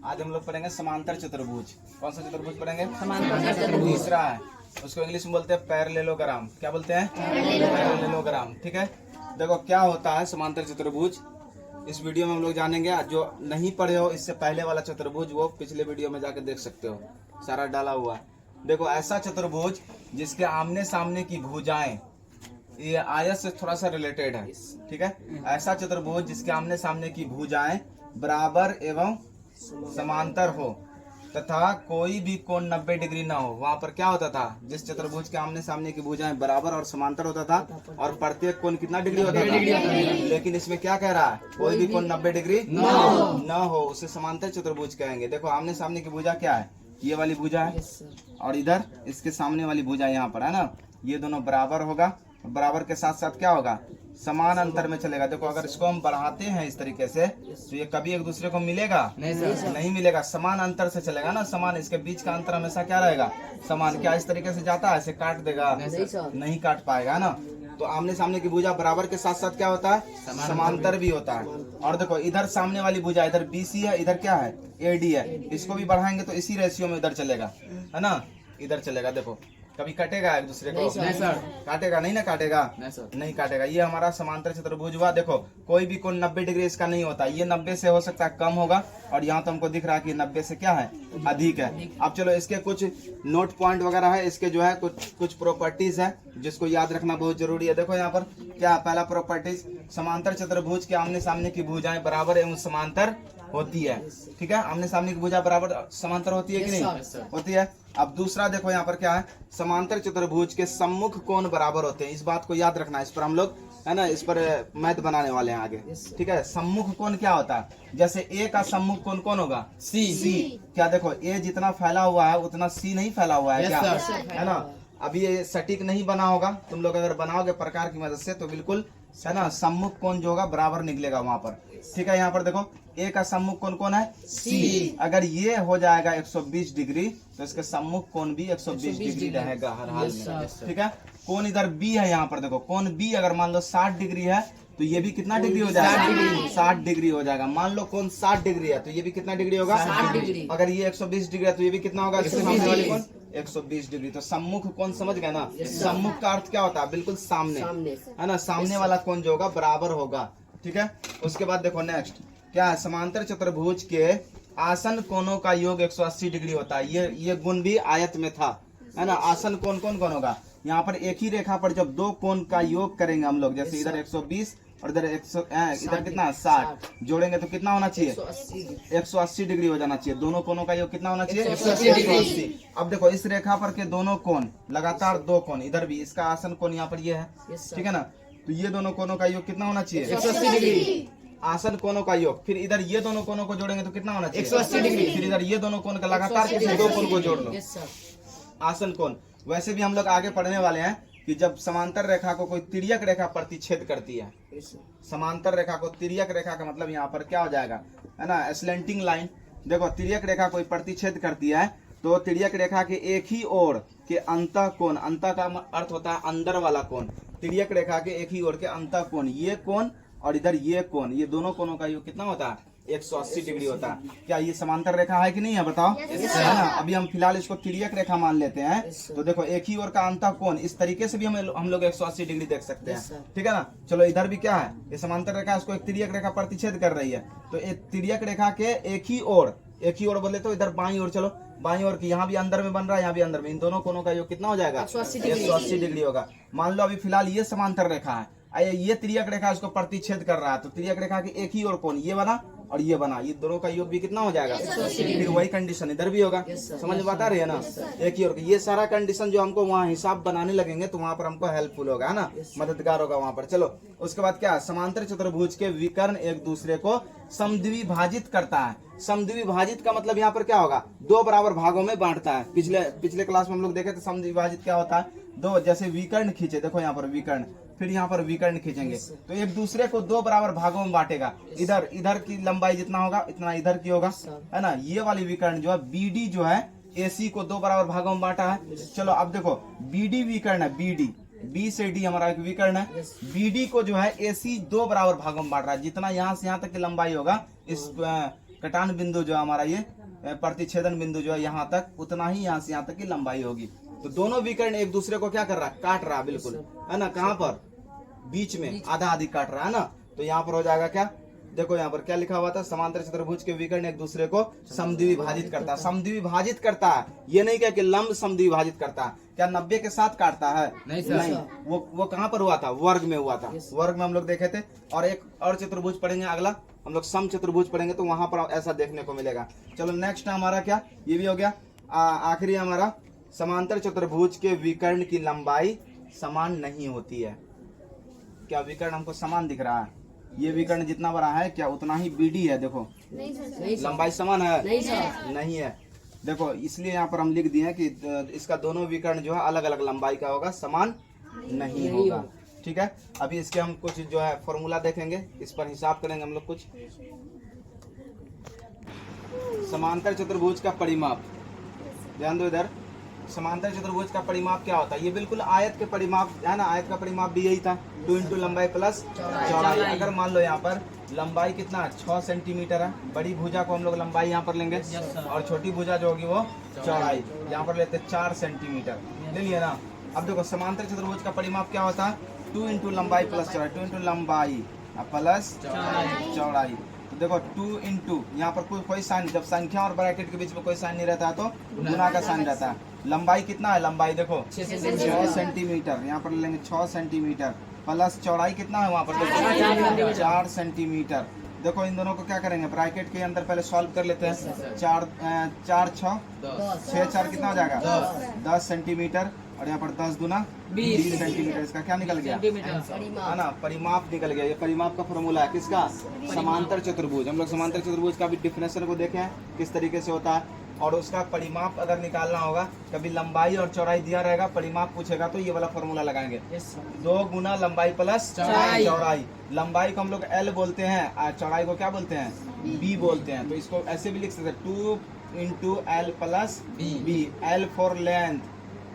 आज हम लोग पढ़ेंगे समांतर चतुर्भुज। कौन सा चतुर्भुज पढ़ेंगे? समांतर चतुर्भुज। तीसरा है, उसको इंग्लिश में बोलते हैं पैरेललोग्राम। क्या बोलते हैं? पैरेललोग्राम। ठीक है, देखो क्या होता है समांतर चतुर्भुज, इस वीडियो में हम लोग जानेंगे। जो नहीं पढ़े हो इससे पहले वाला चतुर्भुज वो पिछले वीडियो में जाकर देख सकते हो, सारा डाला हुआ है। देखो ऐसा चतुर्भुज जिसके आमने सामने की भुजाएं, ये आयत से थोड़ा सा रिलेटेड है। ठीक है, ऐसा चतुर्भुज जिसके आमने सामने की भुजाएं बराबर एवं समांतर हो तथा कोई भी कोण 90 डिग्री ना हो। वहां पर क्या होता था? जिस चतुर्भुज के आमने सामने की भुजाएं बराबर और समांतर होता था और प्रत्येक कोण कितना डिग्री होता था? लेकिन इसमें क्या कह रहा है? कोई भी कोण 90 डिग्री ना हो, उसे समांतर चतुर्भुज कहेंगे। देखो आमने सामने की भुजा क्या है? ये वाली भुजा है और इधर इसके सामने वाली भुजा यहाँ पर है ना, ये दोनों बराबर होगा। बराबर के साथ साथ क्या होगा? समान अंतर में चलेगा। देखो अगर इसको हम बढ़ाते हैं इस तरीके से तो ये कभी एक दूसरे को मिलेगा? नहीं मिलेगा। समान अंतर से चलेगा ना, समान, इसके बीच का अंतर हमेशा क्या रहेगा? समान। क्या इस तरीके से जाता है? ऐसे काट देगा? नहीं काट पाएगा ना। तो आमने सामने की भुजा बराबर के साथ साथ क्या होता है? समांतर भी होता है। और देखो इधर सामने वाली भुजा, इधर BC है, इधर क्या है? AD है। इसको भी बढ़ाएंगे तो इसी रेशियो में इधर चलेगा, है ना, इधर चलेगा। देखो कभी कटेगा एक दूसरे को? नहीं सर। काटेगा नहीं ना, काटेगा नहीं काटेगा। ये हमारा समांतर चतुर्भुज हुआ। देखो कोई भी कोण 90 डिग्री इसका नहीं होता। ये 90 से हो सकता है कम होगा और यहाँ तो हमको दिख रहा है कि 90 से क्या है? अधिक है। अब चलो इसके कुछ नोट पॉइंट वगैरह है, इसके जो है कुछ प्रॉपर्टीज है जिसको याद रखना बहुत जरूरी है। देखो यहाँ पर क्या है? पहला प्रॉपर्टीज, समांतर चतुर्भुज के आमने सामने की भुजाएं बराबर एवं समांतर होती है। ठीक है, आमने सामने की भुजा बराबर समांतर होती है कि नहीं? होती है। अब दूसरा देखो यहाँ पर क्या है? समांतर चतुर्भुज के सम्मुख कोण बराबर होते हैं। इस बात को याद रखना है, इस पर हम लोग है ना, इस पर मैथ बनाने वाले हैं आगे। ठीक है, सम्मुख कोण क्या होता है? जैसे A का सम्मुख कोण कौन होगा? C। क्या देखो A जितना फैला हुआ है उतना C नहीं फैला हुआ है क्या? है ना। अभी ये सटीक नहीं बना होगा, तुम लोग अगर बनाओगे प्रकार की मदद से तो बिल्कुल है ना सम्मुख कोण जो होगा बराबर निकलेगा वहां पर। ठीक है, यहाँ पर देखो A का सम्मुख कोण कौन है? C। अगर ये हो जाएगा 120 डिग्री तो इसके सम्मुख कोण भी 120 डिग्री रहेगा हर हाल में। ठीक है, कोण इधर B है, यहाँ पर देखो कोण B अगर मान लो 60 डिग्री है तो ये भी कितना डिग्री हो जाएगा? 60 डिग्री हो जाएगा। मान लो कोण 60 डिग्री है तो ये भी कितना डिग्री होगा? 60 डिग्री। अगर ये 120 डिग्री है तो ये भी कितना होगा? 120 डिग्री। तो सम्मुख कोण समझ गए ना? सम्मुख का अर्थ क्या होता है? बिल्कुल सामने, है ना। सामने वाला कोण जो होगा बराबर होगा। ठीक है, उसके बाद देखो नेक्स्ट क्या है? समांतर चतुर्भुज के आसन कोणों का योग 180 डिग्री होता है। ये गुण भी आयत में था, है ना। आसन कोण कौन कौन होगा? यहाँ पर एक ही रेखा पर जब दो कोण का योग करेंगे हम लोग, जैसे इधर 120 और इधर 100, इधर कितना 60 जोड़ेंगे तो कितना होना चाहिए? 180 डिग्री हो जाना चाहिए। दोनों कोणों का योग कितना होना चाहिए? 180। अब देखो इस रेखा पर के दोनों कोण लगातार दो कोण, इधर भी इसका आसन कोण यहाँ पर ये है, ठीक है ना। तो ये दोनों कोणों का योग कितना होना चाहिए? 180 डिग्री। आसन कोणों का योग। फिर इधर ये दोनों कोणों को जोड़ेंगे तो कितना होना चाहिए? 180 डिग्री। फिर इधर ये दोनों कोण का लगातार किसी दो कोण को जोड़ लो, आसन कोण। वैसे भी हम लोग आगे पढ़ने वाले हैं कि जब समांतर रेखा को कोई तिर्यक रेखा प्रतिच्छेद करती है, समांतर रेखा को, तिर्यक रेखा का मतलब यहाँ पर क्या हो जाएगा, है ना, स्लैंटिंग लाइन। देखो तिर्यक रेखा कोई प्रतिच्छेद करती है तो तिर्यक रेखा के एक ही ओर के अंतः कोण, अंतः का अर्थ होता है अंदर वाला कोण, तिर्यक रेखा के एक ही ओर के अंतः कोण, ये कोण और इधर ये कोण, ये दोनों कोणों का योग कितना होता है? 180 डिग्री होता है। क्या ये समांतर रेखा है कि नहीं है? बताओ। है ना। अभी हम फिलहाल इसको तिर्यक रेखा मान लेते हैं। तो देखो एक ही ओर का अंतः कोण, इस तरीके से भी हम लोग 180 डिग्री देख सकते हैं। ठीक है ना। चलो इधर भी क्या है? ये समांतर रेखा, इसको एक तिर्यक रेखा प्रतिच्छेद कर रही है। तो एक तिर्यक रेखा के एक ही ओर बोले तो इधर बाईं ओर, चलो बाईं ओर की, यहाँ भी अंदर में बन रहा है, यहाँ भी अंदर में, इन दोनों कोणों का योग कितना हो जाएगा? 180 डिग्री होगा। मान लो अभी फिलहाल ये समांतर रेखा है, ये तिर्यक रेखा इसको प्रतिच्छेद कर रहा है, तो तिर्यक रेखा के एक ही ओर कोण ये बना और ये बना, ये दोनों का योग भी कितना हो जाएगा? फिर वही कंडीशन इधर भी होगा। समझ में बता रही है ना? एक ही ओर। ये सारा कंडीशन जो हमको वहाँ हिसाब बनाने लगेंगे तो वहां पर हमको हेल्पफुल होगा, है ना, मददगार होगा वहां पर। चलो उसके बाद क्या? समांतर चतुर्भुज के विकर्ण एक दूसरे को समद्विभाजित करता है। समद्विभाजित का मतलब यहाँ पर क्या होगा? दो बराबर भागों में बांटता है। पिछले क्लास में हम लोग देखे थे समद्विभाजित क्या होता है? दो, जैसे विकर्ण खींचे, देखो यहाँ पर विकर्ण, फिर यहाँ पर विकर्ण खींचेंगे तो एक दूसरे को दो बराबर भागों में बांटेगा। इधर की लंबाई जितना होगा इतना इधर की होगा, है ना। ये वाली विकर्ण जो है BD जो है AC को दो बराबर भागों में बांटा है। चलो अब देखो BD विकर्ण है, BD B से D हमारा एक विकर्ण है। BD को जो है AC दो बराबर भागों में बांट रहा है। जितना यहाँ से यहाँ तक की लंबाई होगा इस कटान बिंदु जो है हमारा ये प्रतिच्छेदन बिंदु जो है यहाँ तक, उतना ही यहाँ से यहाँ तक की लंबाई होगी। तो दोनों विकर्ण एक दूसरे को क्या कर रहा है, काट रहा है, बिल्कुल है ना। कहाँ पर, बीच में आधा आधी काट रहा है ना। तो यहाँ पर हो जाएगा क्या, देखो यहाँ पर क्या लिखा हुआ था, समांतर चतुर्भुज के विकर्ण एक दूसरे को समद्विभाजित करता है। समद्विभाजित करता है, ये नहीं क्या कि लंब समद्विभाजित करता है। क्या 90 के साथ काटता है? नहीं। वो कहाँ पर हुआ था, वर्ग में हुआ था। वर्ग में हम लोग देखे थे। और एक और चतुर्भुज पढ़ेंगे, अगला हम लोग सम चतुर्भुज पढ़ेंगे, तो वहां पर ऐसा देखने को मिलेगा। चलो नेक्स्ट हमारा क्या, ये भी हो गया। आखिरी हमारा, समांतर चतुर्भुज के विकर्ण की लंबाई समान नहीं होती है। क्या विकर्ण हमको समान दिख रहा है? ये विकर्ण जितना बड़ा है क्या उतना ही बीडी है, देखो लंबाई समान है? नहीं है। देखो इसलिए यहाँ पर हम लिख दिए हैं कि इसका दोनों विकर्ण जो है अलग अलग लंबाई का होगा, समान नहीं होगा। ठीक है, अभी इसके हम कुछ जो है फॉर्मूला देखेंगे, इस पर हिसाब करेंगे हम लोग कुछ। समांतर चतुर्भुज का परिमाप, ध्यान दो इधर। समांतर चतुर्भुज का परिमाप क्या होता है? ये बिल्कुल आयत के परिमाप है ना, आयत का परिमाप भी यही था, 2 इंटू लंबाई प्लस चौड़ाई। अगर मान लो यहाँ पर लंबाई कितना 6 सेंटीमीटर है, बड़ी भुजा को हम लोग लंबाई यहाँ पर लेंगे और छोटी भुजा जो होगी वो चौड़ाई यहाँ पर लेते 4 सेंटीमीटर, ले लिए ना। अब देखो समांतर चतुर्भुज का परिमाप क्या होता है, 2 इंटू लंबाई प्लस चौड़ाई, 2 इंटू लंबाई प्लस चौड़ाई। तो देखो 2 इंटू यहाँ पर कोई साइन, जब संख्या और ब्रैकेट के बीच में कोई साइन नहीं रहता है तो गुना का साइन रहता है। लंबाई कितना है, लंबाई देखो 6 सेंटीमीटर, यहाँ पर लेंगे 6 सेंटीमीटर प्लस चौड़ाई कितना है वहाँ पर 4 सेंटीमीटर। देखो इन दोनों को क्या करेंगे, ब्रैकेट के अंदर पहले सॉल्व कर लेते हैं। 4 6 4 कितना हो जाएगा 10 सेंटीमीटर, और यहाँ पर 10 गुना 20 सेंटीमीटर। इसका क्या निकल गया है ना, परिमाप निकल गया। ये परिमाप का फॉर्मूला है किसका, समांतर चतुर्भुज। हम लोग समांतर चतुर्भुज का भी डिफिनेशन को देखें किस तरीके से होता है, और उसका परिमाप अगर निकालना होगा, कभी लंबाई और चौड़ाई दिया रहेगा, परिमाप पूछेगा तो ये वाला फॉर्मूला लगाएंगे, 2 गुना लंबाई प्लस चौड़ाई। लंबाई को हम लोग L बोलते हैं और चौड़ाई को क्या बोलते हैं, B बोलते हैं। तो इसको ऐसे भी लिख सकते हैं, 2 into L plus B। L for length,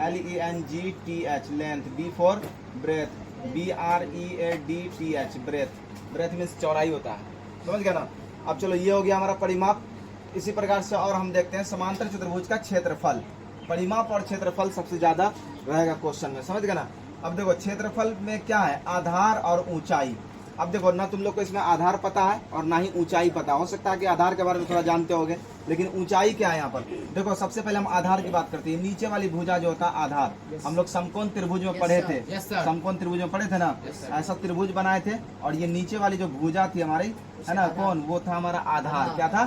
LENGTH length, B for breath, BREADTH breath. Breath means चौड़ाई होता है, समझ गया ना। अब चलो ये हो गया हमारा परिमाप। इसी प्रकार से और हम देखते हैं समांतर चतुर्भुज का क्षेत्रफल। परिमाप और क्षेत्रफल सबसे ज्यादा रहेगा क्वेश्चन में, समझ गए ना। अब देखो क्षेत्रफल में क्या है, आधार और ऊंचाई। अब देखो ना तुम लोग को इसमें आधार पता है और ना ही ऊंचाई पता। हो सकता है कि आधार के बारे में थोड़ा जानते होगे, लेकिन ऊंचाई क्या है यहाँ पर। देखो सबसे पहले हम आधार की बात करते हैं। नीचे वाली भुजा जो होता है आधार, हम लोग समकोण त्रिभुज में पढ़े थे, समकोण त्रिभुज में पढ़े थे ना। ऐसा त्रिभुज बनाए थे और ये नीचे वाली जो भुजा थी हमारी, है ना, कौन, वो था हमारा आधार। क्या था,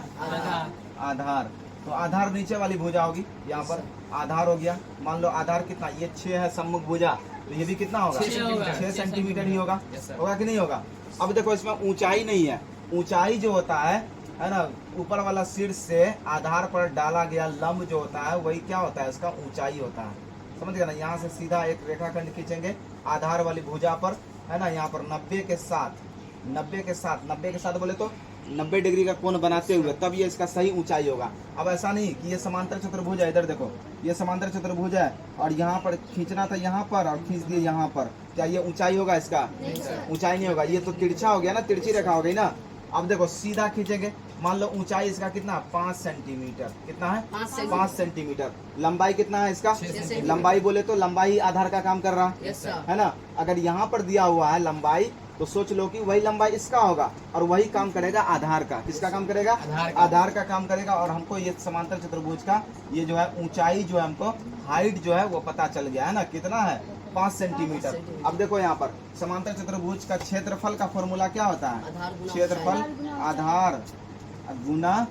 आधार। तो आधार नीचे वाली भुजा होगी, यहाँ पर आधार हो गया। मान लो आधार कितना, ये 6 है सम्मुख भुजा, तो ये भी कितना होगा 6 सेंटीमीटर ही होगा, होगा कि नहीं होगा। अब देखो इसमें ऊंचाई नहीं है। ऊंचाई जो होता है ना, ऊपर वाला शीर्ष से आधार पर डाला गया लंब जो होता है वही क्या होता है, उसका ऊंचाई होता है, समझ गए ना। यहाँ से सीधा एक रेखाखंड खींचेंगे आधार वाली भुजा पर, है ना, यहाँ पर 90 के साथ बोले तो 90 डिग्री का कोण बनाते हुए, तब ये इसका सही ऊंचाई होगा। अब ऐसा नहीं कि ये समांतर चतुर्भुज है, इधर देखो ये समांतर चतुर्भुज है और यहाँ पर खींचना था यहाँ पर और खींच दिए यहाँ पर, क्या ये ऊंचाई होगा इसका, ऊंचाई नहीं होगा। ये तो तिरछा हो गया ना, तिरछी रेखा हो गई ना। अब देखो सीधा खींचेंगे, मान लो ऊंचाई इसका कितना 5 सेंटीमीटर, कितना है 5 सेंटीमीटर। लंबाई कितना है इसका, लंबाई बोले तो लंबाई आधार का काम कर रहा है ना। अगर यहाँ पर दिया हुआ है लंबाई, तो सोच लो कि वही लंबाई इसका होगा और वही काम करेगा आधार का। किसका काम करेगा, आधार का काम करेगा। और हमको ये समांतर चतुर्भुज का ये जो है ऊंचाई जो है, हमको हाइट जो है वो पता चल गया है ना, कितना है 5 सेंटीमीटर। अब देखो यहाँ पर समांतर चतुर्भुज का क्षेत्रफल का फॉर्मूला क्या होता है, क्षेत्रफल आधार गुना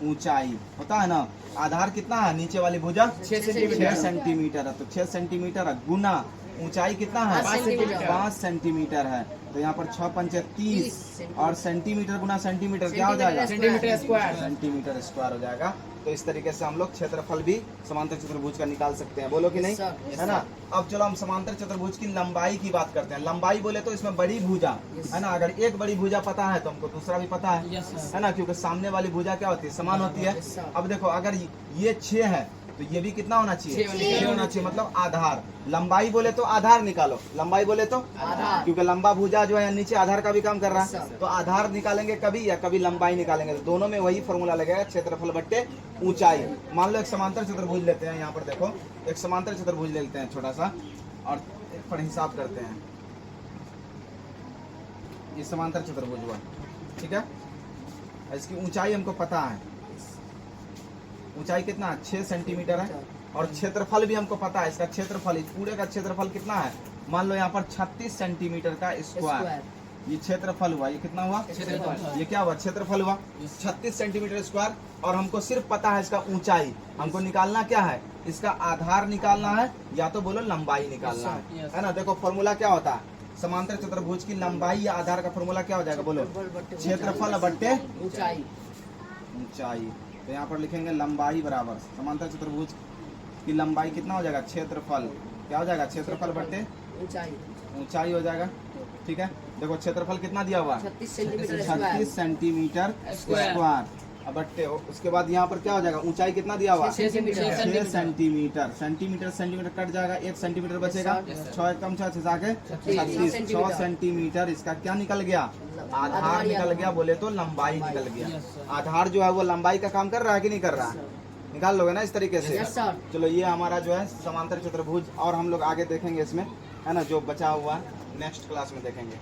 ऊंचाई होता है ना। आधार कितना है, नीचे वाली भुजा 6 सेंटीमीटर है, तो 6 सेंटीमीटर गुना ऊंचाई कितना है 5 सेंटीमीटर है। तो यहाँ पर 6 पंचे 30 और सेंटीमीटर गुना सेंटीमीटर क्या हो जाएगा, सेंटीमीटर स्क्वायर हो जाएगा। तो इस तरीके से हम लोग क्षेत्रफल भी समांतर चतुर्भुज का निकाल सकते हैं, बोलो कि नहीं, है ना। अब चलो हम समांतर चतुर्भुज की लंबाई की बात करते हैं। लंबाई बोले तो इसमें बड़ी भुजा है ना, अगर एक बड़ी भुजा पता है तो हमको दूसरा भी पता है ना, क्योंकि सामने वाली भुजा क्या होती है, समान होती है। अब देखो अगर ये 6 है तो ये भी कितना होना चाहिए? 6 होना चाहिए। 6 होना चाहिए, मतलब आधार। लंबाई बोले तो आधार निकालो, लंबाई बोले तो आधार। क्योंकि लंबा भुजा जो है नीचे आधार का भी काम कर रहा है, Yes, sir. तो आधार निकालेंगे कभी या कभी लंबाई निकालेंगे, तो दोनों में वही फॉर्मूला लगेगा, क्षेत्रफल बट्टे ऊंचाई। मान लो एक समांतर चतुर्भुज लेते हैं, यहाँ पर देखो एक समांतर चतुर्भुज लेते हैं छोटा सा, और एक पर हिसाब करते हैं। ये समांतर चतुर्भुज हुआ, ठीक है। इसकी ऊंचाई हमको पता है, ऊंचाई कितना है? 6 सेंटीमीटर है, और क्षेत्रफल भी हमको पता है। इसका क्षेत्रफल, इस पूरे का क्षेत्रफल कितना है? मान लो यहाँ पर 36 सेंटीमीटर का स्क्वायर, ये क्षेत्रफल हुआ। ये कितना हुआ? क्षेत्रफल। ये क्या हुआ? क्षेत्रफल हुआ 36 सेंटीमीटर स्क्वायर। और हमको सिर्फ पता है इसका ऊंचाई, हमको निकालना क्या है? इसका आधार निकालना है, या तो बोलो लंबाई निकालना है, है ना। देखो फॉर्मूला क्या होता है समांतर चतुर्भुज की? लंबाई या आधार का फॉर्मूला क्या हो जाएगा? बोलो, क्षेत्रफल बट्टे ऊंचाई। ऊंचाई। तो यहाँ पर लिखेंगे लंबाई बराबर समांतर चतुर्भुज की लंबाई कितना हो जाएगा? क्षेत्रफल। क्या हो जाएगा? क्षेत्रफल बट्टे ऊंचाई। ऊंचाई हो जाएगा, ठीक है। देखो क्षेत्रफल कितना दिया हुआ है? 36 सेंटीमीटर 36 सेंटीमीटर स्क्वायर। अब बट्टे, उसके बाद यहाँ पर क्या हो जाएगा? ऊंचाई कितना दिया हुआ? 6 centimetre. 6 centimetre. Centimetre centimetre cut जाएगा, 1 सेंटीमीटर बचेगा। 6 कम 6 जाके 36, 6 सेंटीमीटर। इसका क्या निकल गया? आधार निकल गया, बोले तो लंबाई निकल गया। आधार जो है वो लंबाई का काम कर रहा है कि नहीं कर रहा है? निकाल लोगे ना इस तरीके से। Yes, sir. चलो ये हमारा जो है समांतर चतुर्भुज, और हम लोग आगे देखेंगे इसमें, है ना, जो बचा हुआ नेक्स्ट क्लास में देखेंगे।